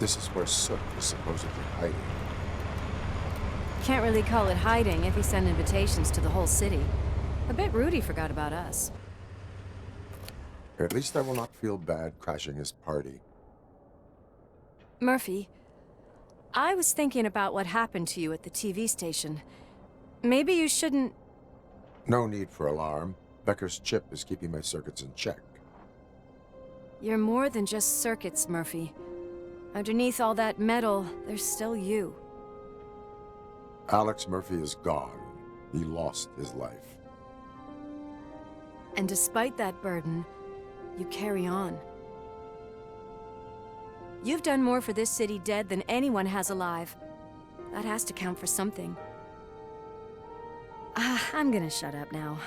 This is where Soot is supposedly hiding. Can't really call it hiding if he sent invitations to the whole city. A bit rude he forgot about us. At least I will not feel bad crashing his party. Murphy, I was thinking about what happened to you at the TV station. Maybe you shouldn't... No need for alarm. Becker's chip is keeping my circuits in check. You're more than just circuits, Murphy. Underneath all that metal, there's still you. Alex Murphy is gone. He lost his life. And despite that burden, you carry on. You've done more for this city dead than anyone has alive. That has to count for something. I'm gonna shut up now.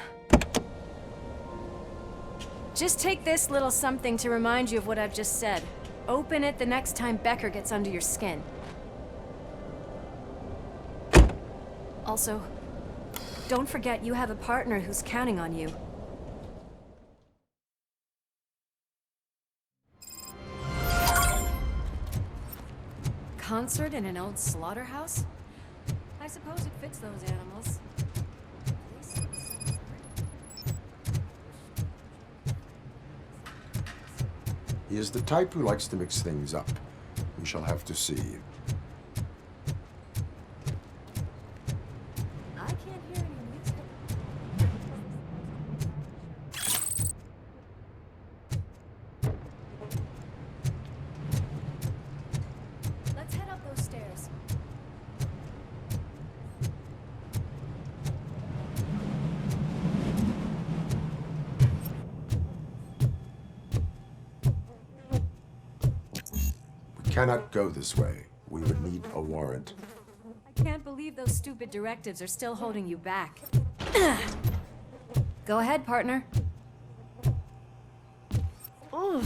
Just take this little something to remind you of what I've just said. Open it the next time Becker gets under your skin. Also, don't forget you have a partner who's counting on you. Concert in an old slaughterhouse? I suppose it fits those animals. He is the type who likes to mix things up. We shall have to see. I can't hear any music. Let's head up those stairs. We cannot go this way. We would need a warrant. I can't believe those stupid directives are still holding you back. Go ahead, partner. Ooh,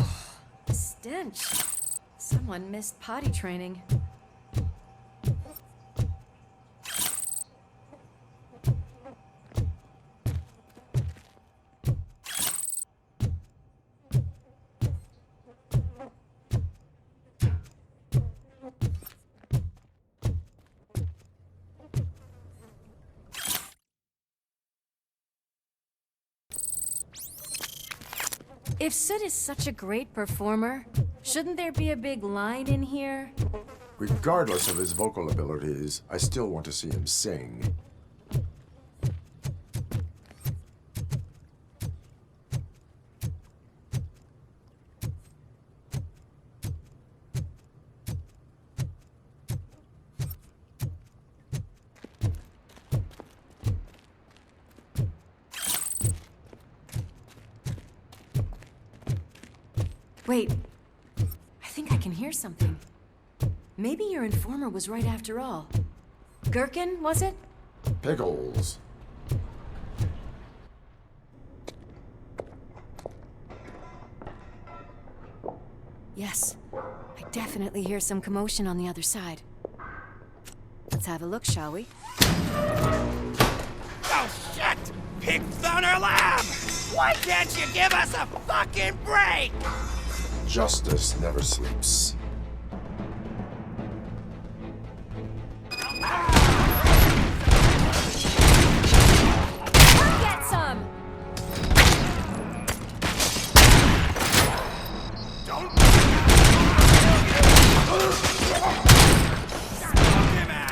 the stench. Someone missed potty training. If Sid is such a great performer, shouldn't there be a big line in here? Regardless of his vocal abilities, I still want to see him sing. Wait, I think I can hear something. Maybe your informer was right after all. Gherkin, was it? Pickles. Yes, I definitely hear some commotion on the other side. Let's have a look, shall we? Oh shit! Pig Thunder Lab! Why can't you give us a fucking break? Justice never sleeps. Come get some! Don't smoke him out!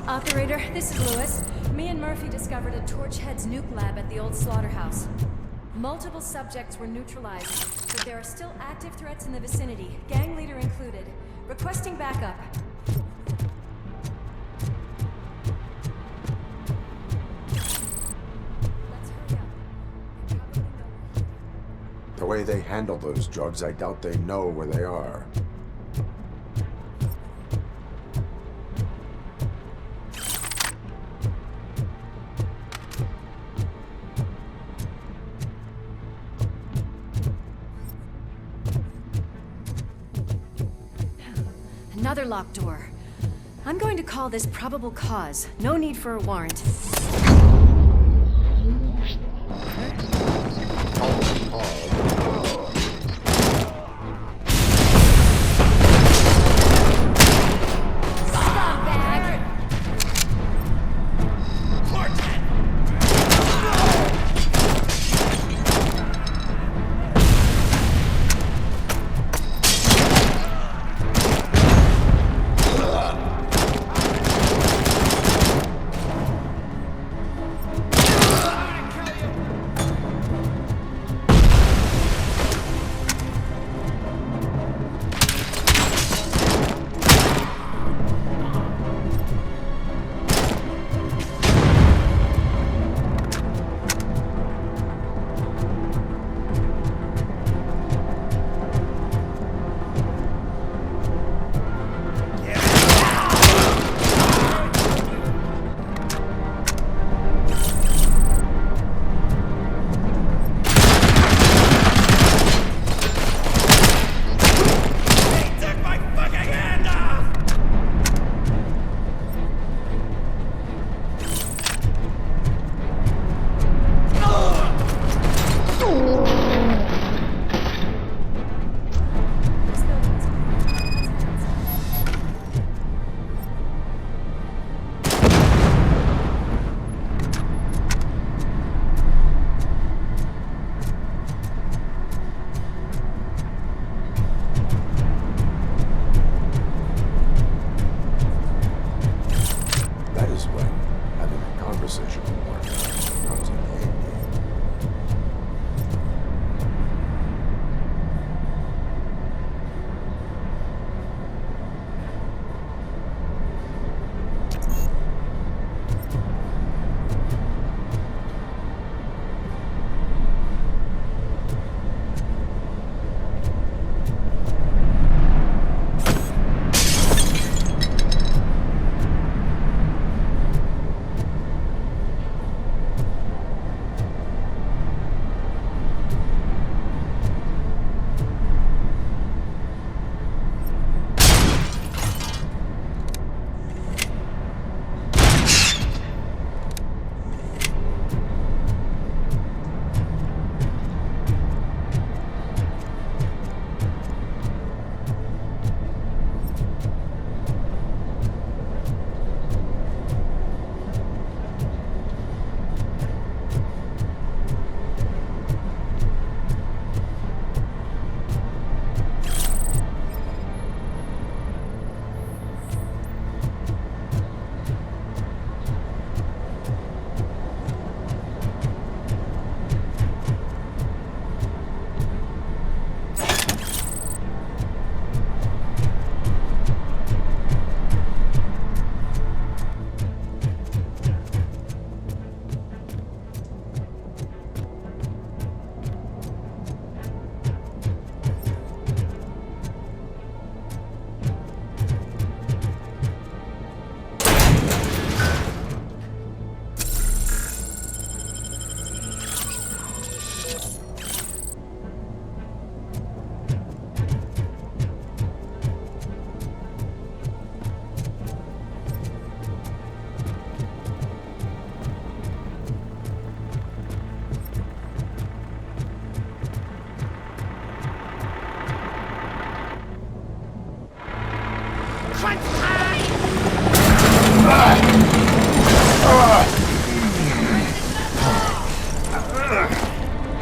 Operator, this is Lewis. Me and Murphy discovered a Torchhead's nuke lab at the old slaughterhouse. Multiple subjects were neutralized, but there are still active threats in the vicinity, gang leader included. Requesting backup. Let's hurry up. They probably know we're here. way they handle those drugs, I doubt they know where they are. Another locked door. I'm going to call this probable cause. No need for a warrant.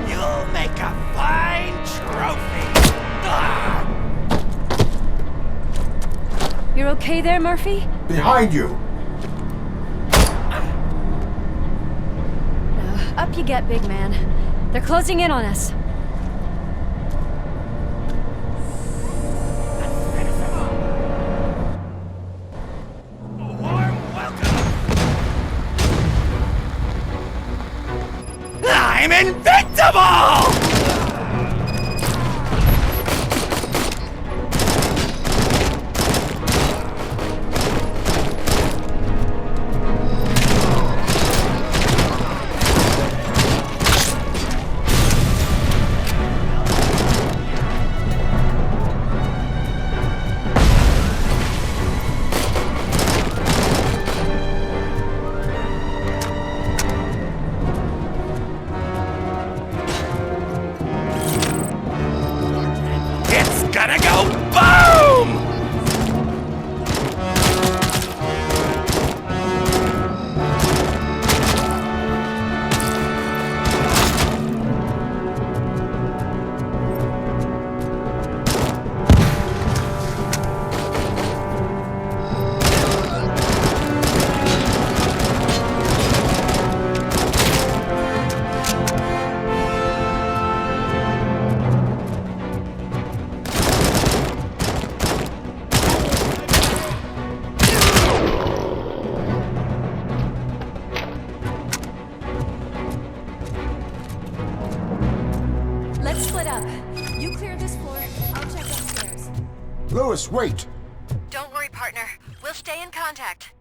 You'll make a fine trophy. You're okay there, Murphy? Behind you! Up you get, big man. They're closing in on us. I'm invincible! gonna go boom! Let's split up. You clear this floor, I'll check upstairs. Lewis, wait! Don't worry, partner. We'll stay in contact.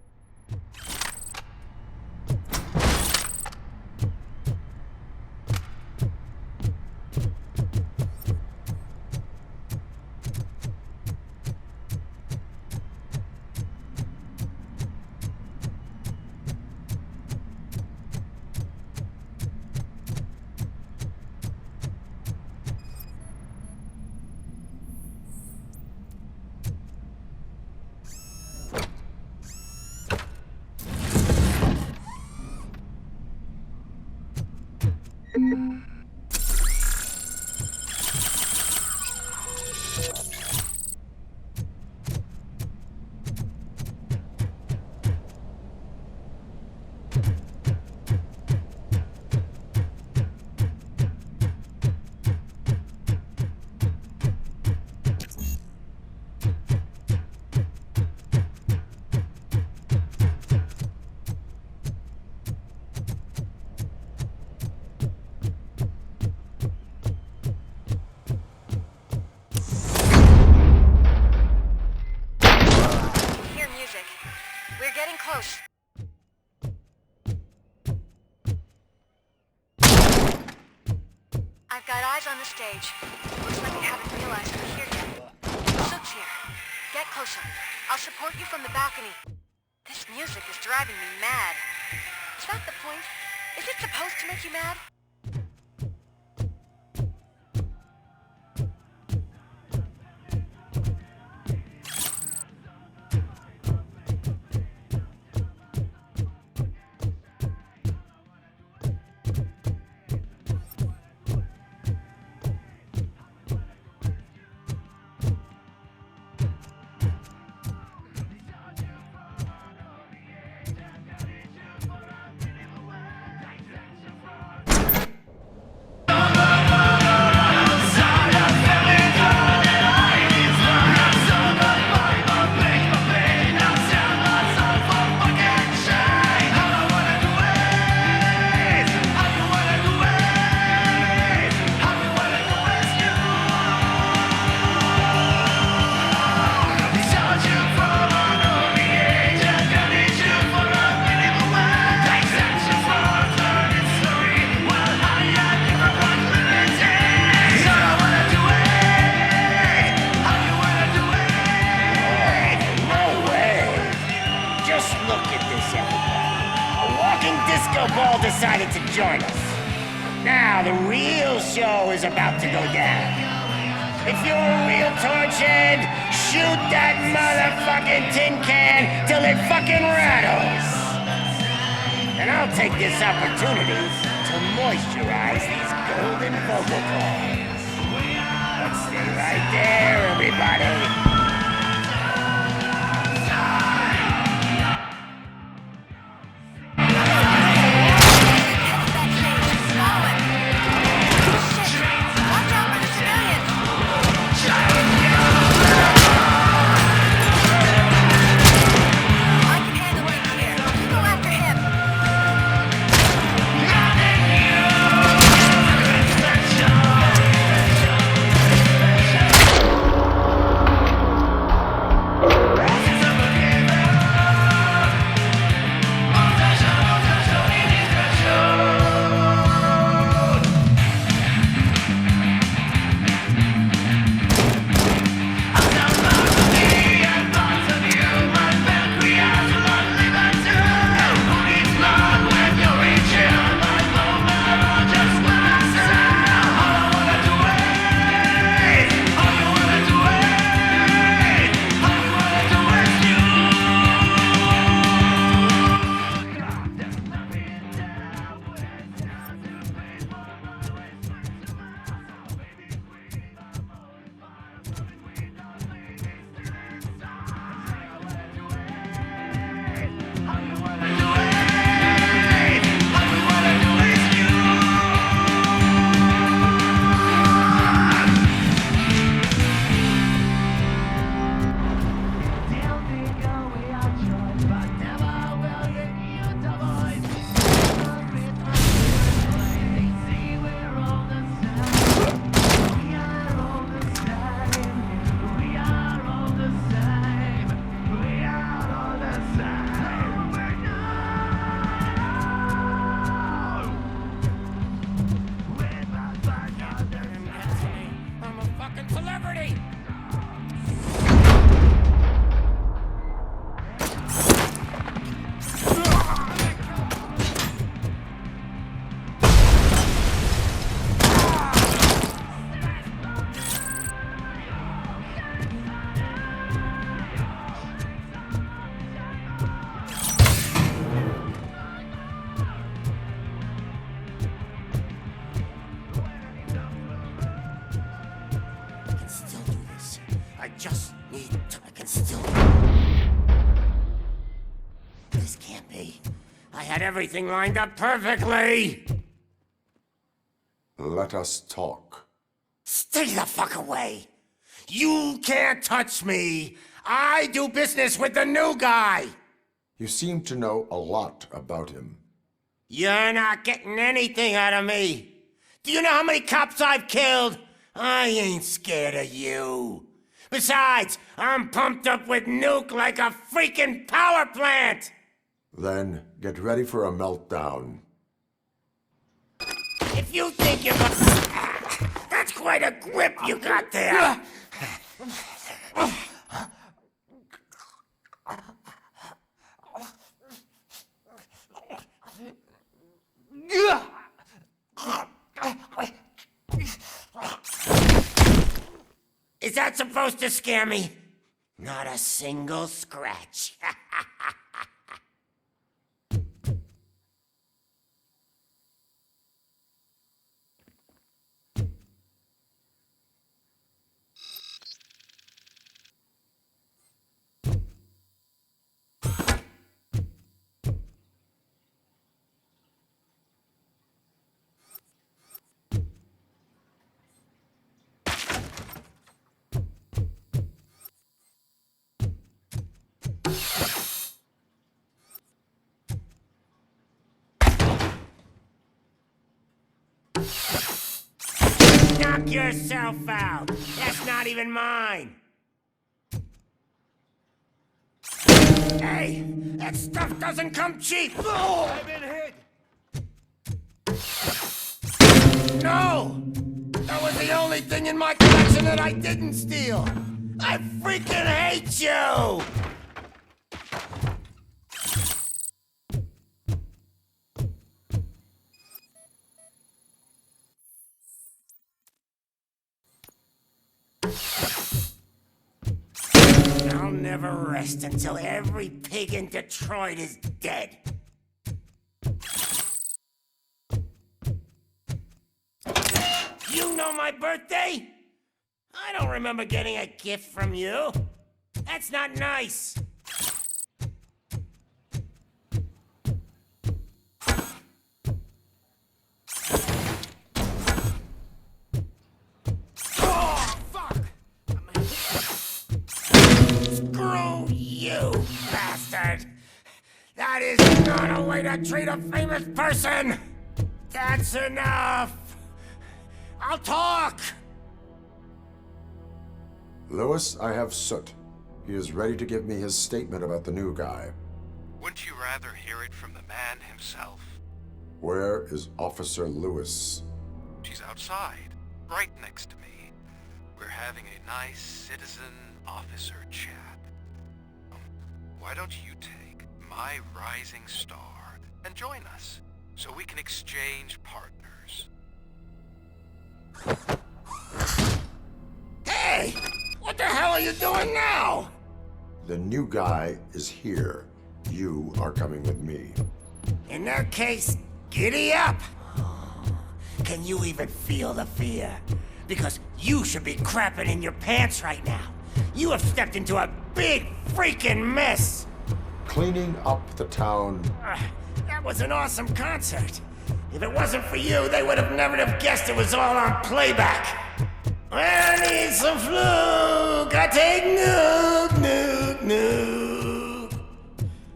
We're getting close. I've got eyes on the stage. Looks like they haven't realized we're here yet. Sook's here. Get closer. I'll support you from the balcony. This music is driving me mad. Is that the point? Is it supposed to make you mad? Ball decided to join us. Now the real show is about to go down. If you're a real torchhead, shoot that motherfucking tin can till it fucking rattles. And I'll take this opportunity to moisturize these golden vocal cords. Let's stay right there, everybody. just need to... I can still... This can't be. I had everything lined up perfectly! Let us talk. Stay the fuck away! You can't touch me! I do business with the new guy! You seem to know a lot about him. You're not getting anything out of me! Do you know how many cops I've killed? I ain't scared of you. Besides, I'm pumped up with nuke like a freaking power plant! Then get ready for a meltdown. If you think you're that's quite a grip you got there! Is that supposed to scare me? Not a single scratch. Knock yourself out. That's not even mine. Hey, that stuff doesn't come cheap. I've been hit! No! That was the only thing in my collection that I didn't steal. I freaking hate you! I'll never rest until every pig in Detroit is dead. You know my birthday? I don't remember getting a gift from you. That's not nice. Screw you, bastard! That is not a way to treat a famous person! That's enough! I'll talk! Lewis, I have Soot. He is ready to give me his statement about the new guy. Wouldn't you rather hear it from the man himself? Where is Officer Lewis? She's outside, right next to me. We're having a nice citizen-officer chat. Why don't you take my rising star and join us, so we can exchange partners? Hey! What the hell are you doing now? The new guy is here. You are coming with me. In that case, giddy up! Can you even feel the fear? Because you should be crapping in your pants right now. You have stepped into a big freaking mess! Cleaning up the town. That was an awesome concert. If it wasn't for you, they would have never have guessed it was all on playback. I need some fluke. I take nuke, nuke, nuke.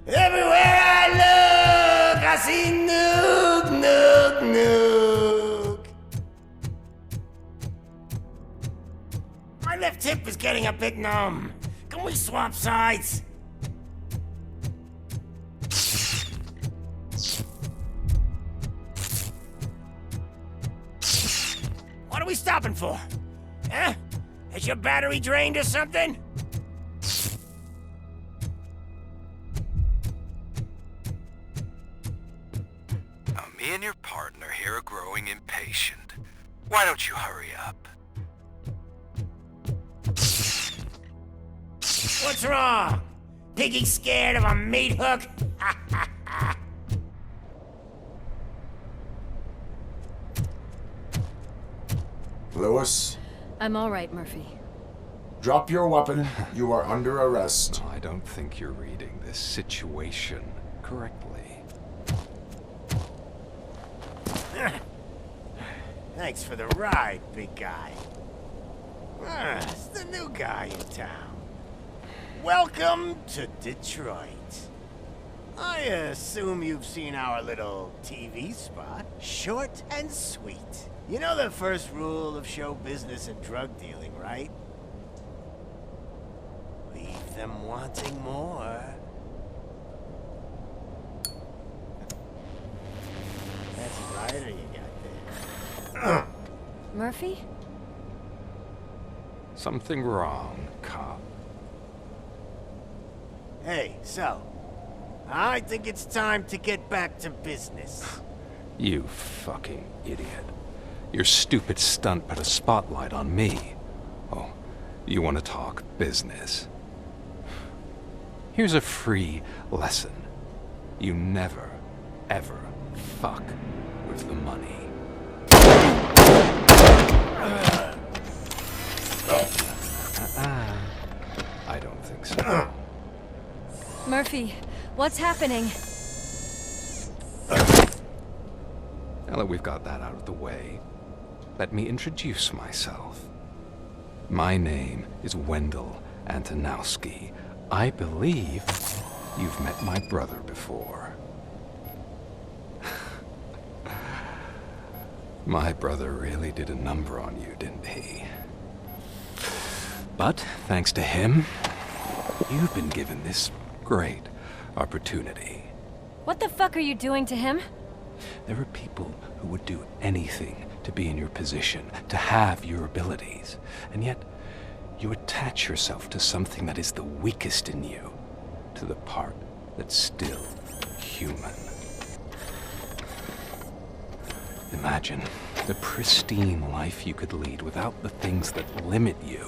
Everywhere I look, I see nuke, nuke, nuke. My left hip is getting a bit numb. Can we swap sides? What are we stopping for? Huh? Is your battery drained or something? Now, me and your partner here are growing impatient. Why don't you hurry up? What's wrong? Piggy scared of a meat hook? Lewis? I'm all right, Murphy. Drop your weapon. You are under arrest. I don't think you're reading this situation correctly. Thanks for the ride, big guy. It's the new guy in town. Welcome to Detroit. I assume you've seen our little TV spot. Short and sweet. You know the first rule of show business and drug dealing, right? Leave them wanting more. That's right, or you got there. Murphy? Something wrong, cop. Hey, so, I think it's time to get back to business. You fucking idiot. Your stupid stunt put a spotlight on me. Oh, you want to talk business? Here's a free lesson. You never, ever fuck with the money. I don't think so. Murphy, what's happening? Now that we've got that out of the way, let me introduce myself. My name is Wendell Antonowski. I believe you've met my brother before. My brother really did a number on you, didn't he? But thanks to him, you've been given this great opportunity. What the fuck are you doing to him? There are people who would do anything to be in your position, to have your abilities, and yet you attach yourself to something that is the weakest in you, to the part that's still human. Imagine the pristine life you could lead without the things that limit you.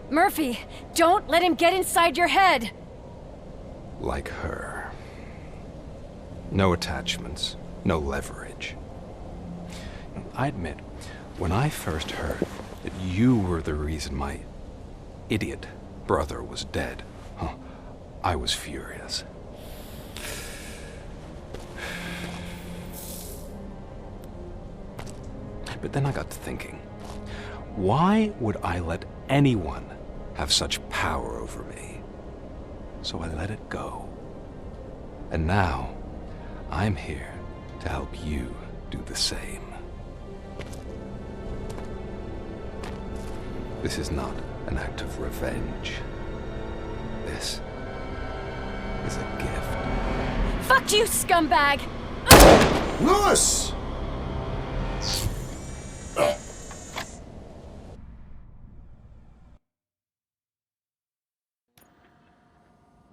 Murphy, don't let him get inside your head! Like her. No attachments, no leverage. I admit, when I first heard that you were the reason my idiot brother was dead, I was furious. But then I got to thinking, why would I let anyone have such power over me? So I let it go. And now, I'm here to help you do the same. This is not an act of revenge. This is a gift. Fuck you, scumbag! Lewis!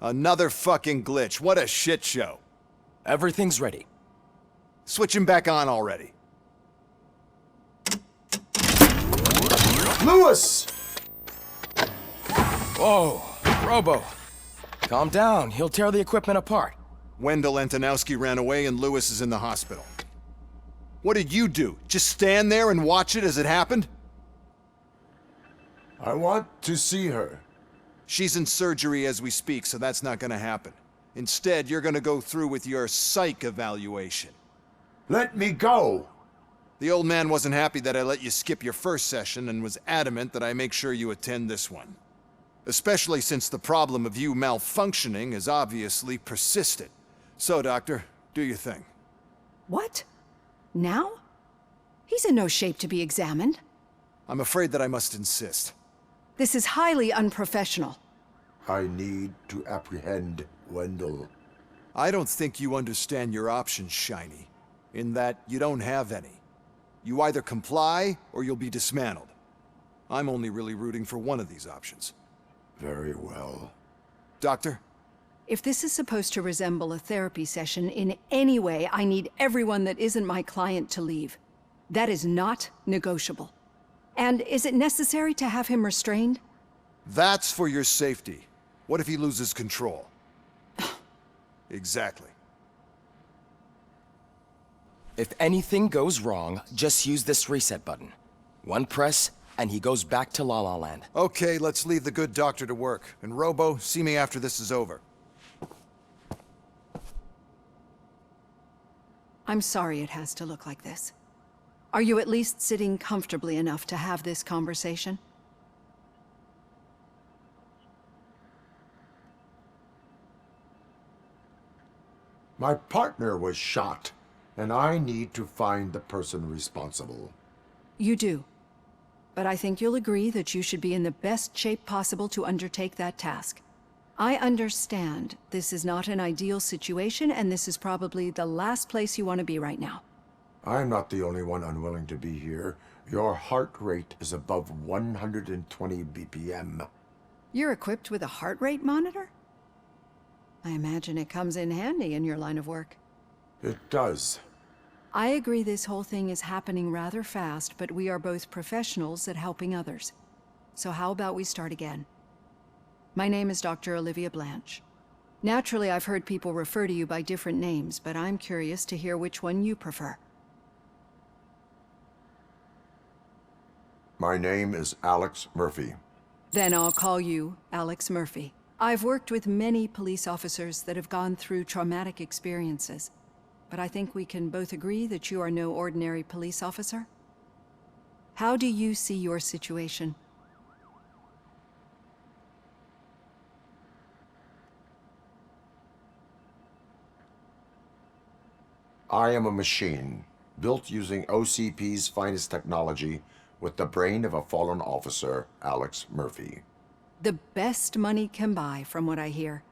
Another fucking glitch. What a shit show. Everything's ready. Switch him back on already. Lewis! Whoa, Robo. Calm down. He'll tear the equipment apart. Wendell Antonowski ran away and Lewis is in the hospital. What did you do? Just stand there and watch it as it happened? I want to see her. She's in surgery as we speak, so that's not gonna happen. Instead, you're gonna go through with your psych evaluation. Let me go! The old man wasn't happy that I let you skip your first session and was adamant that I make sure you attend this one. Especially since the problem of you malfunctioning has obviously persisted. So, Doctor, do your thing. What? Now? He's in no shape to be examined. I'm afraid that I must insist. This is highly unprofessional. I need to apprehend Wendell. I don't think you understand your options, Shiny, in that you don't have any. You either comply or you'll be dismantled. I'm only really rooting for one of these options. Very well. Doctor? If this is supposed to resemble a therapy session in any way, I need everyone that isn't my client to leave. That is not negotiable. And is it necessary to have him restrained? That's for your safety. What if he loses control? Exactly. If anything goes wrong, just use this reset button. One press, and he goes back to La La Land. Okay, let's leave the good doctor to work. And Robo, see me after this is over. I'm sorry it has to look like this. Are you at least sitting comfortably enough to have this conversation? My partner was shot, and I need to find the person responsible. You do. But I think you'll agree that you should be in the best shape possible to undertake that task. I understand this is not an ideal situation, and this is probably the last place you want to be right now. I'm not the only one unwilling to be here. Your heart rate is above 120 BPM. You're equipped with a heart rate monitor? I imagine it comes in handy in your line of work. It does. I agree this whole thing is happening rather fast, but we are both professionals at helping others. So how about we start again? My name is Dr. Olivia Blanche. Naturally, I've heard people refer to you by different names, but I'm curious to hear which one you prefer. My name is Alex Murphy. Then I'll call you Alex Murphy. I've worked with many police officers that have gone through traumatic experiences, but I think we can both agree that you are no ordinary police officer. How do you see your situation? I am a machine, built using OCP's finest technology, with the brain of a fallen officer, Alex Murphy. The best money can buy, from what I hear.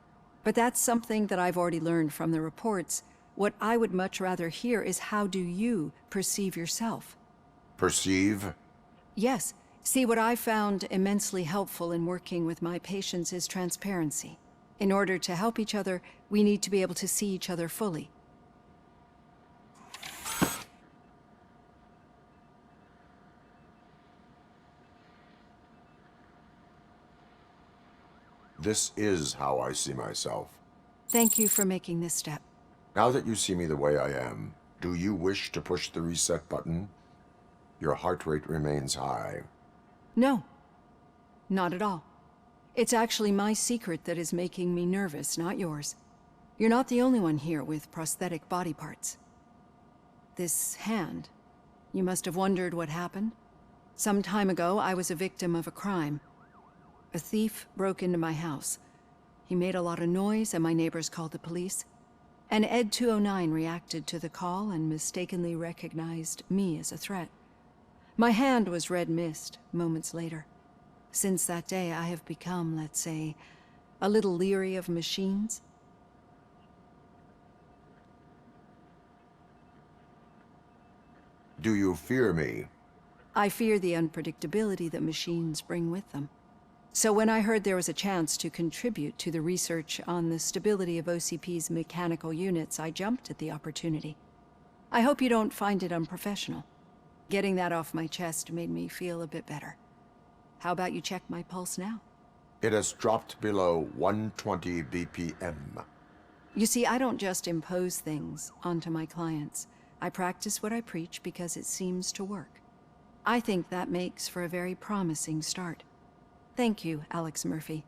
But that's something that I've already learned from the reports. What I would much rather hear is how do you perceive yourself? Perceive? Yes. See, what I found immensely helpful in working with my patients is transparency. In order to help each other, we need to be able to see each other fully. This is how I see myself. Thank you for making this step. Now that you see me the way I am, do you wish to push the reset button? Your heart rate remains high. No, not at all. It's actually my secret that is making me nervous, not yours. You're not the only one here with prosthetic body parts. This hand, you must have wondered what happened. Some time ago, I was a victim of a crime. A thief broke into my house. He made a lot of noise and my neighbors called the police. And Ed 209 reacted to the call and mistakenly recognized me as a threat. My hand was red mist moments later. Since that day, I have become, let's say, a little leery of machines. Do you fear me? I fear the unpredictability that machines bring with them. So when I heard there was a chance to contribute to the research on the stability of OCP's mechanical units, I jumped at the opportunity. I hope you don't find it unprofessional. Getting that off my chest made me feel a bit better. How about you check my pulse now? It has dropped below 120 BPM. You see, I don't just impose things onto my clients. I practice what I preach because it seems to work. I think that makes for a very promising start. Thank you, Alex Murphy.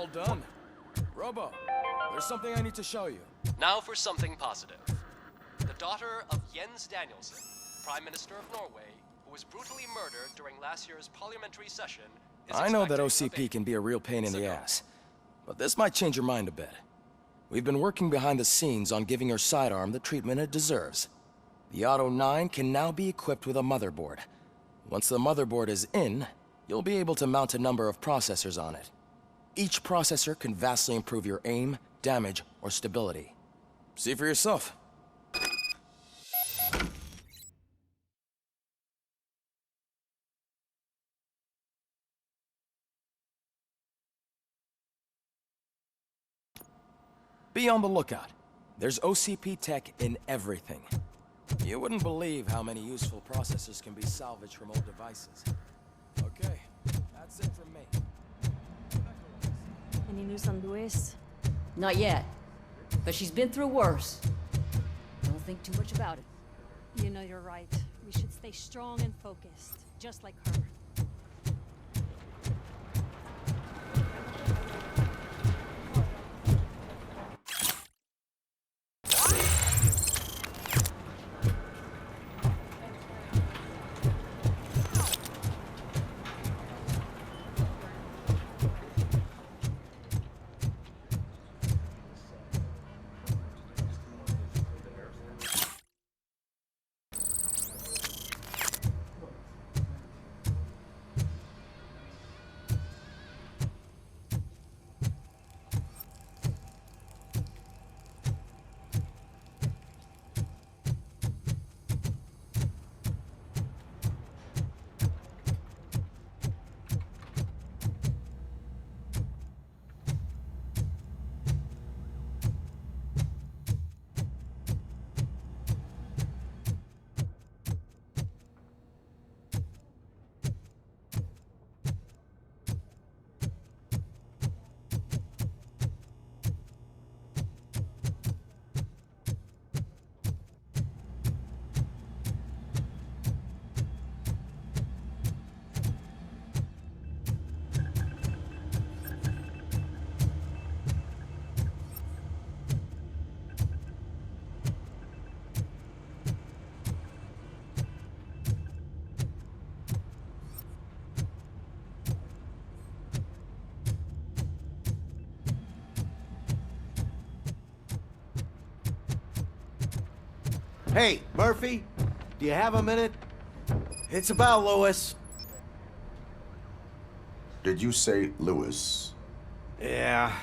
All done. Robo, there's something I need to show you. Now for something positive. The daughter of Jens Danielson, Prime Minister of Norway, who was brutally murdered during last year's parliamentary session, is I know that expecting a OCP baby. can be a real pain in the ass, but this might change your mind a bit. We've been working behind the scenes on giving her sidearm the treatment it deserves. The Auto 9 can now be equipped with a motherboard. Once the motherboard is in, you'll be able to mount a number of processors on it. Each processor can vastly improve your aim, damage, or stability. See for yourself. Be on the lookout. There's OCP tech in everything. You wouldn't believe how many useful processors can be salvaged from old devices. Okay, that's it from me. Any news on Luis? Not yet. But she's been through worse. Don't think too much about it. You know you're right. We should stay strong and focused, just like her. Hey, Murphy, do you have a minute? It's about Lewis. Did you say Lewis? Yeah.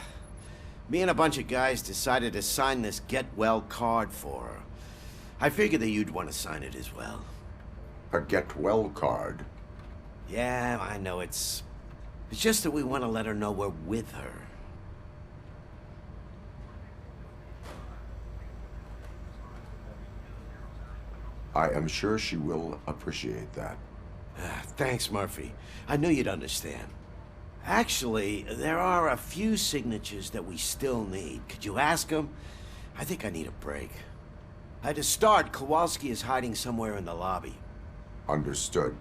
Me and a bunch of guys decided to sign this get well card for her. I figured that you'd want to sign it as well. A get well card? Yeah, I know it's just that we want to let her know we're with her. I am sure she will appreciate that. Thanks, Murphy. I knew you'd understand. Actually, there are a few signatures that we still need. Could you ask them? I think I need a break. To start, Kowalski is hiding somewhere in the lobby. Understood.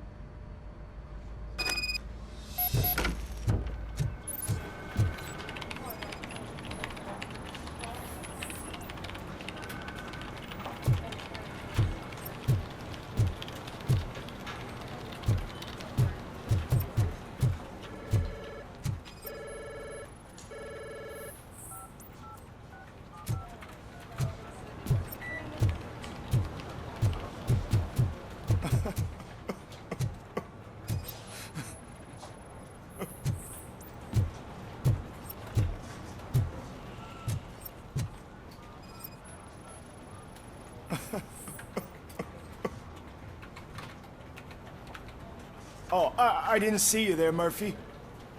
Oh, I didn't see you there, Murphy.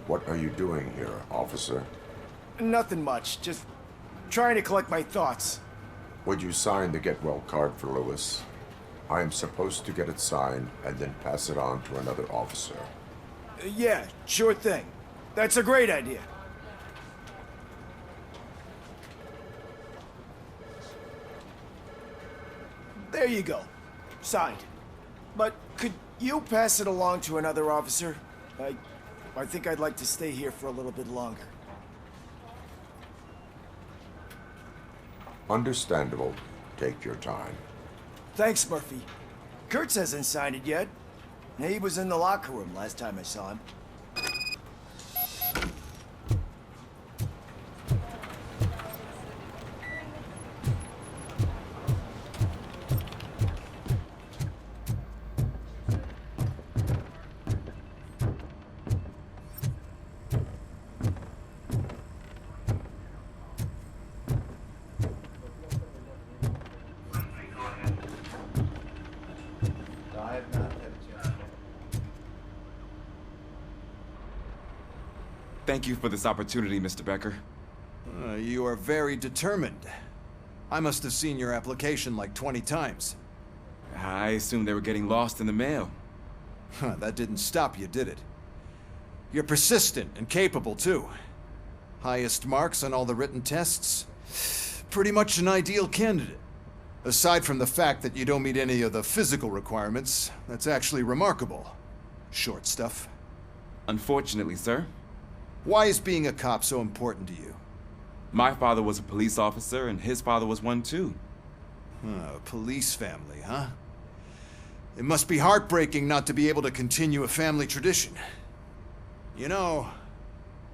What are you doing here, officer? Nothing much, just trying to collect my thoughts. Would you sign the get well card for Lewis? I am supposed to get it signed and then pass it on to another officer. Yeah, sure thing. That's a great idea. There you go. Signed. But could you pass it along to another officer? I think I'd like to stay here for a little bit longer. Understandable. Take your time. Thanks, Murphy. Kurtz hasn't signed it yet. He was in the locker room last time I saw him. Thank you for this opportunity, Mr. Becker. You are very determined. I must have seen your application like 20 times. I assumed they were getting lost in the mail. Huh, that didn't stop you, did it? You're persistent and capable, too. Highest marks on all the written tests. Pretty much an ideal candidate. Aside from the fact that you don't meet any of the physical requirements, that's actually remarkable. Short stuff. Unfortunately, sir. Why is being a cop so important to you? My father was a police officer, and his father was one too. A police family, huh? It must be heartbreaking not to be able to continue a family tradition. You know,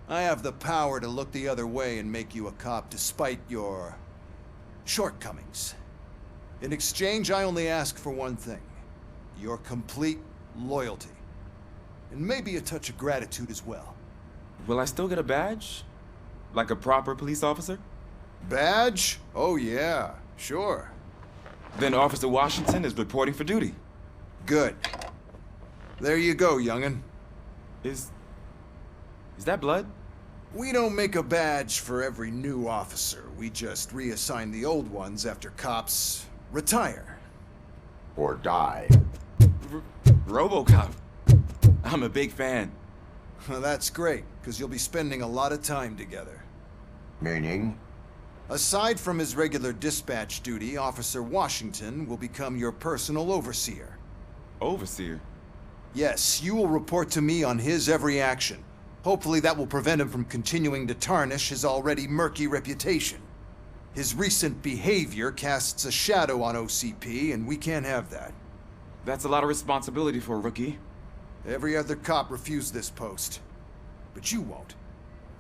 I have the power to look the other way and make you a cop despite your shortcomings. In exchange, I only ask for one thing. Your complete loyalty. And maybe a touch of gratitude as well. Will I still get a badge? Like a proper police officer? Badge? Oh yeah, sure. Then Officer Washington is reporting for duty. Good. There you go, young'un. Is that blood? We don't make a badge for every new officer. We just reassign the old ones after cops retire. Or die. RoboCop. I'm a big fan. That's great, because you'll be spending a lot of time together. Meaning? Aside from his regular dispatch duty, Officer Washington will become your personal overseer. Overseer? Yes, you will report to me on his every action. Hopefully that will prevent him from continuing to tarnish his already murky reputation. His recent behavior casts a shadow on OCP, and we can't have that. That's a lot of responsibility for a rookie. Every other cop refused this post. But you won't.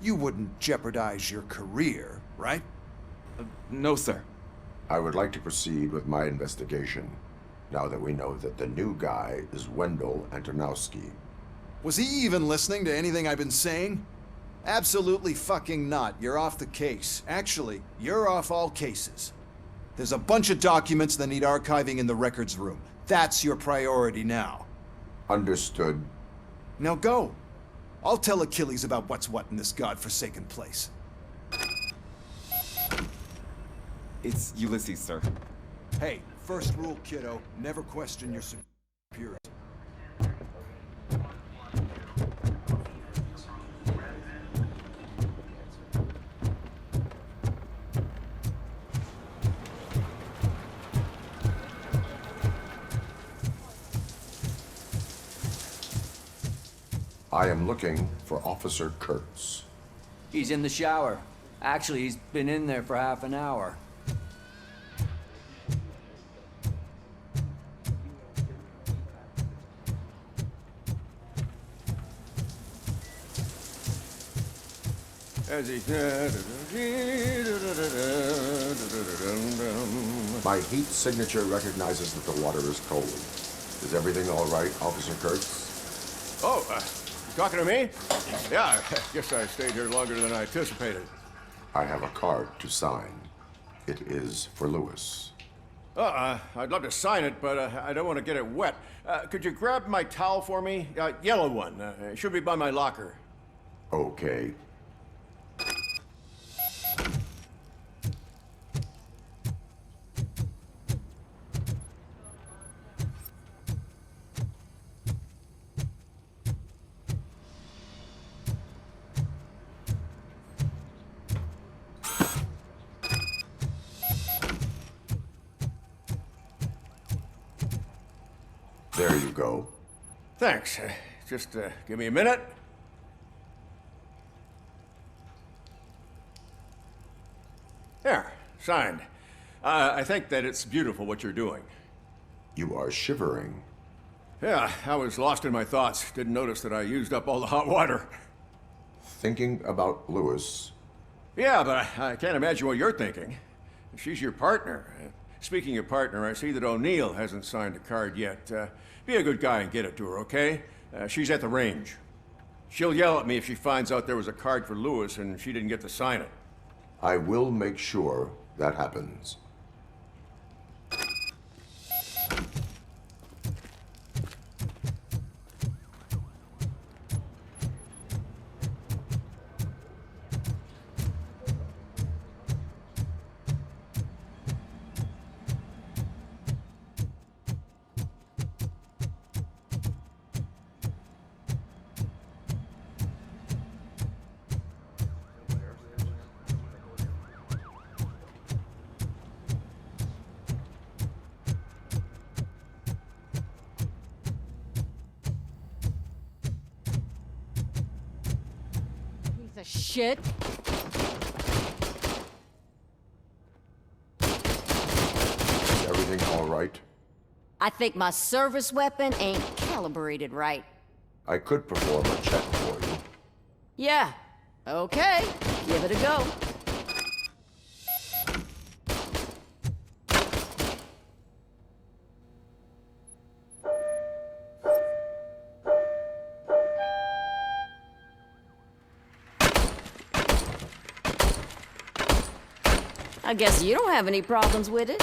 You wouldn't jeopardize your career, right? No, sir. I would like to proceed with my investigation, now that we know that the new guy is Wendell Antonowski. Was he even listening to anything I've been saying? Absolutely fucking not. You're off the case. Actually, you're off all cases. There's a bunch of documents that need archiving in the records room. That's your priority now. Understood. Now go. I'll tell Achilles about what's what in this godforsaken place. It's Ulysses, sir. Hey, first rule, kiddo. Never question your superiors. I am looking for Officer Kurtz. He's in the shower. Actually, he's been in there for half an hour. My heat signature recognizes that the water is cold. Is everything all right, Officer Kurtz? Oh, talking to me? Yeah, I guess I stayed here longer than I anticipated. I have a card to sign. It is for Lewis. I'd love to sign it, but I don't want to get it wet. Could you grab my towel for me? Yellow one. It should be by my locker. Okay. There you go. Thanks. Just give me a minute. There, signed. I think that it's beautiful what you're doing. You are shivering. Yeah, I was lost in my thoughts. Didn't notice that I used up all the hot water. Thinking about Lewis. Yeah, but I can't imagine what you're thinking. She's your partner. Speaking of partner, I see that O'Neill hasn't signed a card yet. Be a good guy and get it to her, okay? She's at the range. She'll yell at me if she finds out there was a card for Lewis and she didn't get to sign it. I will make sure that happens. of shit! Is everything all right? I think my service weapon ain't calibrated right. I could perform a check for you. Yeah. Okay. Give it a go. I guess you don't have any problems with it.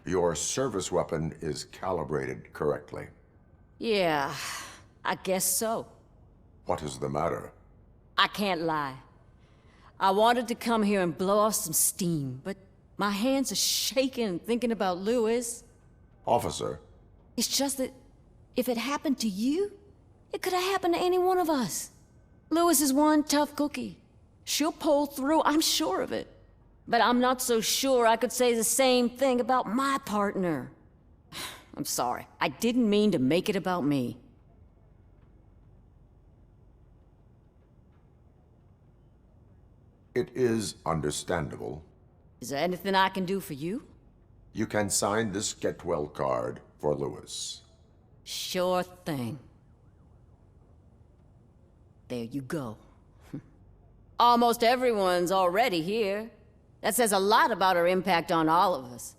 Your service weapon is calibrated correctly. Yeah, I guess so. What is the matter? I can't lie. I wanted to come here and blow off some steam, but my hands are shaking thinking about Lewis. Officer. It's just that if it happened to you, it could have happened to any one of us. Lewis is one tough cookie. She'll pull through, I'm sure of it. But I'm not so sure I could say the same thing about my partner. I'm sorry. I didn't mean to make it about me. It is understandable. Is there anything I can do for you? You can sign this Get Well card for Lewis. Sure thing. There you go. Almost everyone's already here. That says a lot about her impact on all of us.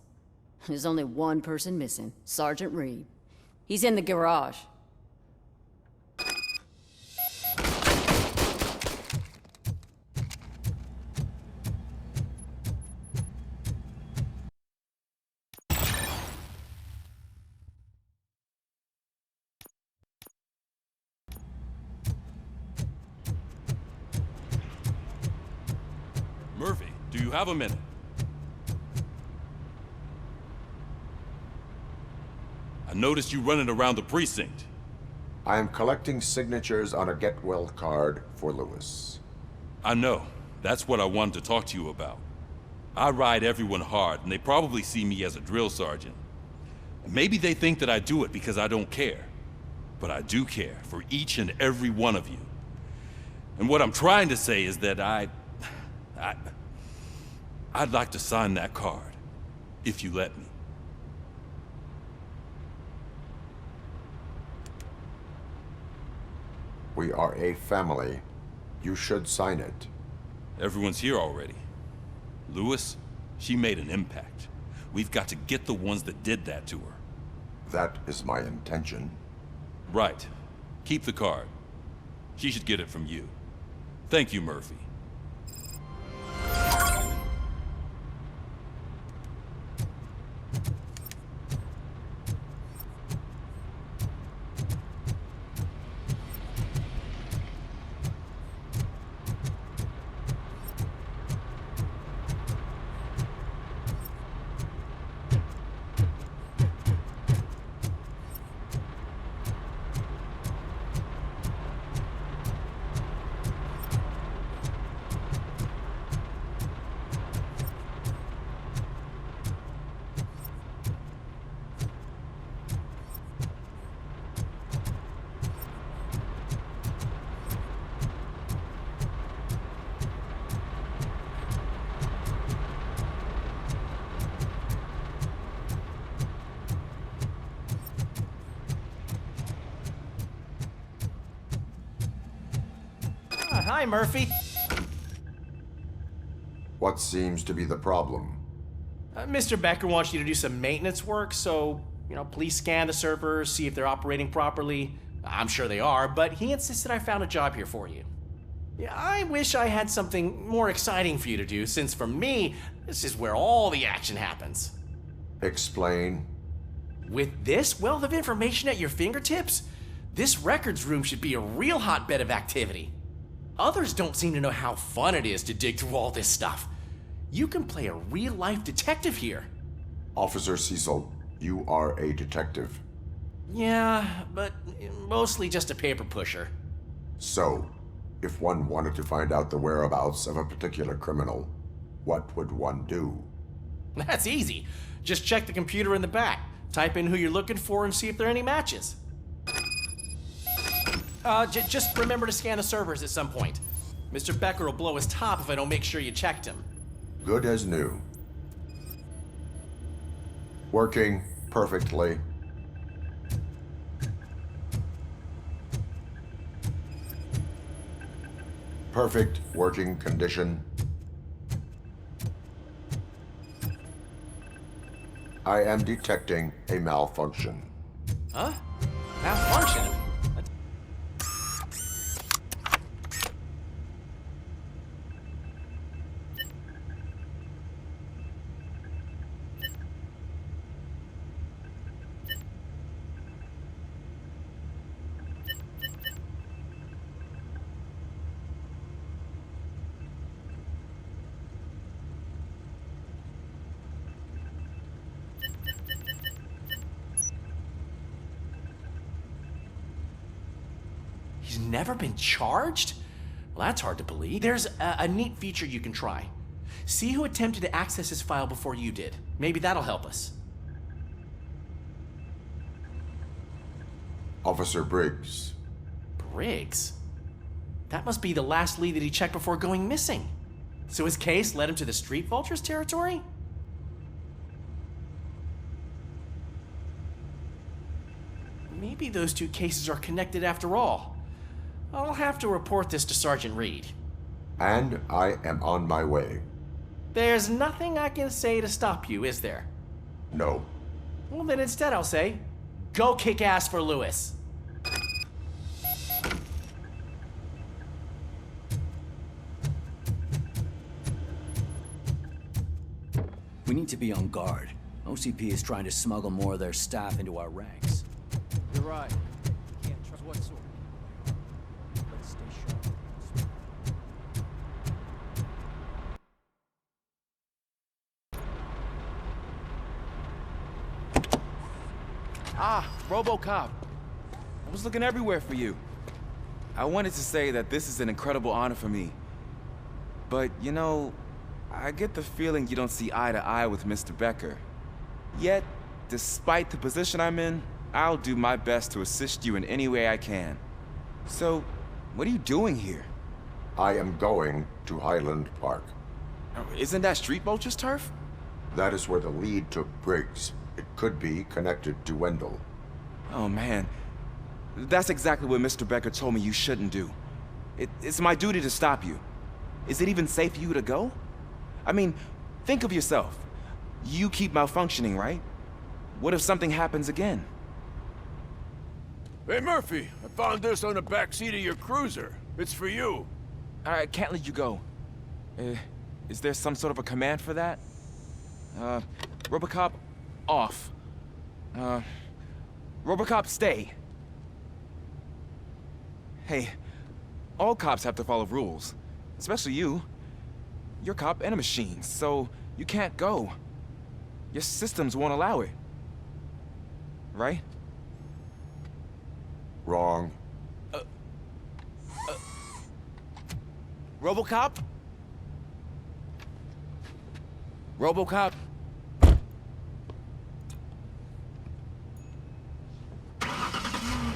There's only one person missing, Sergeant Reed. He's in the garage. Murphy, do you have a minute? I noticed you running around the precinct. I am collecting signatures on a Get Well card for Lewis. I know. That's what I wanted to talk to you about. I ride everyone hard, and they probably see me as a drill sergeant. Maybe they think that I do it because I don't care. But I do care for each and every one of you. And what I'm trying to say is that I'd like to sign that card, if you let me. We are a family. You should sign it. Everyone's here already. Lewis, she made an impact. We've got to get the ones that did that to her. That is my intention. Right. Keep the card. She should get it from you. Thank you, Murphy. Hi, Murphy. What seems to be the problem? Mr. Becker wants you to do some maintenance work, so, please scan the servers, see if they're operating properly. I'm sure they are, but he insisted I found a job here for you. Yeah, I wish I had something more exciting for you to do, since for me, this is where all the action happens. Explain. With this wealth of information at your fingertips, this records room should be a real hotbed of activity. Others don't seem to know how fun it is to dig through all this stuff. You can play a real-life detective here. Officer Cecil, you are a detective. Yeah, but mostly just a paper pusher. So, if one wanted to find out the whereabouts of a particular criminal, what would one do? That's easy. Just check the computer in the back, type in who you're looking for, and see if there are any matches. Just remember to scan the servers at some point. Mr. Becker will blow his top if I don't make sure you checked him. Good as new. Working perfectly. Perfect working condition. I am detecting a malfunction. Huh? Malfunction? He's never been charged? Well, that's hard to believe. There's a neat feature you can try. See who attempted to access his file before you did. Maybe that'll help us. Officer Briggs. Briggs? That must be the last lead that he checked before going missing. So his case led him to the Street Vultures territory? Maybe those two cases are connected after all. I'll have to report this to Sergeant Reed. And I am on my way. There's nothing I can say to stop you, is there? No. Well, then instead I'll say, go kick ass for Lewis. We need to be on guard. OCP is trying to smuggle more of their staff into our ranks. You're right. Can't trust what sort. Let's stay sharp. Ah, RoboCop. I was looking everywhere for you. I wanted to say that this is an incredible honor for me. But, I get the feeling you don't see eye to eye with Mr. Becker. Yet, despite the position I'm in, I'll do my best to assist you in any way I can. So, what are you doing here? I am going to Highland Park. Isn't that Street Vulture's turf? That is where the lead took Briggs. It could be connected to Wendell. Oh, man. That's exactly what Mr. Becker told me you shouldn't do. It's my duty to stop you. Is it even safe for you to go? I mean, think of yourself. You keep malfunctioning, right? What if something happens again? Hey, Murphy, I found this on the back seat of your cruiser. It's for you. I can't let you go. Is there some sort of a command for that? RoboCop, off. RoboCop, stay. Hey, all cops have to follow rules. Especially you. You're a cop and a machine, so you can't go. Your systems won't allow it. Right? Wrong. RoboCop? RoboCop?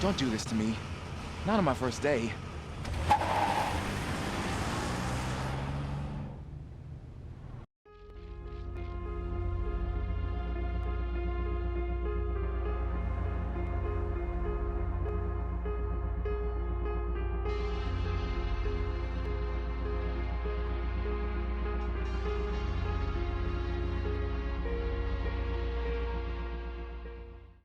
Don't do this to me. Not on my first day.